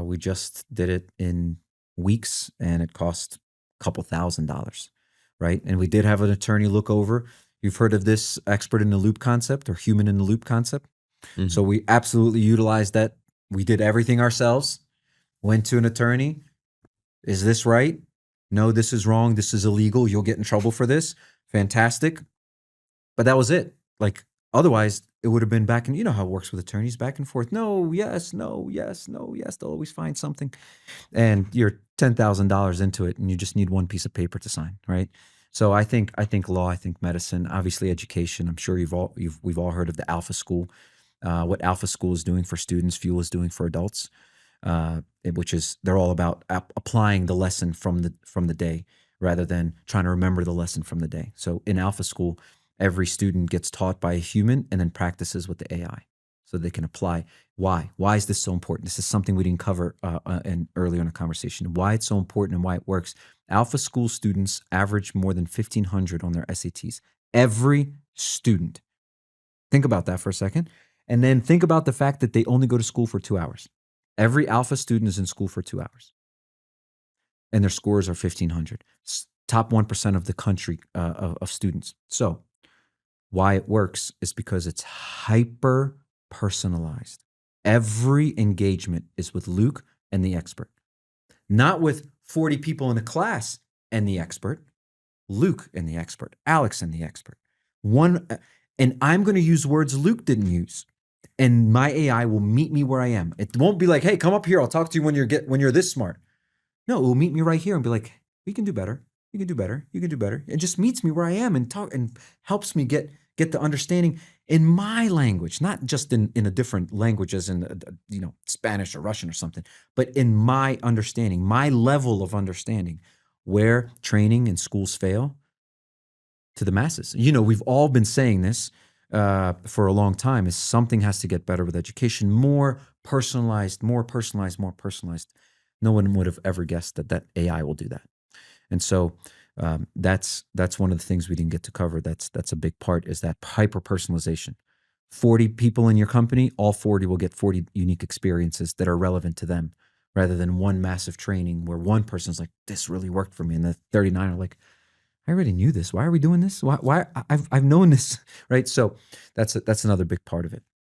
We just did it in weeks and it cost a couple $1,000s, right? And we did have an attorney look over. You've heard of this expert in the loop concept or human in the loop concept. So Mhm. we absolutely utilized that. We did everything ourselves, went to an attorney. Is this right? No, this is wrong. This is illegal. You'll get in trouble for this. Fantastic. But that was it. Like, otherwise, it would have been back and you know how it works with attorneys, back and forth. No, yes, no, yes, no, yes. They'll always find something. And you're $10,000 into it and you just need one piece of paper to sign, right? So I think law, I think medicine, obviously education. I'm sure we've all heard of the Alpha School. What Alpha School is doing for students, Fuel is doing for adults, which is they're all about applying the lesson from the day rather than trying to remember the lesson from the day. So in Alpha School, every student gets taught by a human and then practices with the AI, so they can apply. Why? Why is this so important? This is something we didn't cover earlier in the conversation. Why it's so important and why it works. Alpha School students average more than 1,500 on their SATs. Every student. Think about that for a second. And then think about the fact that they only go to school for 2 hours. Every Alpha student is in school for 2 hours, and their scores are 1,500. Top 1% of the country of students. So, why it works is because it's hyper personalized. Every engagement is with Luke and the expert, not with 40 people in a class and the expert. Luke and the expert, Alex and the expert. One, and I'm going to use words Luke didn't use, and my AI will meet me where I am. It won't be like, "Hey, come up here. I'll talk to you when you're this smart." No, it will meet me right here and be like, "We can do better. You can do better. You can do better." It just meets me where I am and talk and helps me get the understanding in my language, not just in a different language as in Spanish or Russian or something, but in my understanding, my level of understanding, where training and schools fail to the masses. We've all been saying this for a long time: is something has to get better with education, more personalized, more personalized, more personalized. No one would have ever guessed that AI will do that. And so that's one of the things we didn't get to cover. That's a big part, is that hyper personalization. 40 people in your company, all 40 will get 40 unique experiences that are relevant to them, rather than one massive training where one person's like, "This really worked for me," and the 39 are like, "I already knew this. Why are we doing this? Why I've known this," right? So that's another big part of it.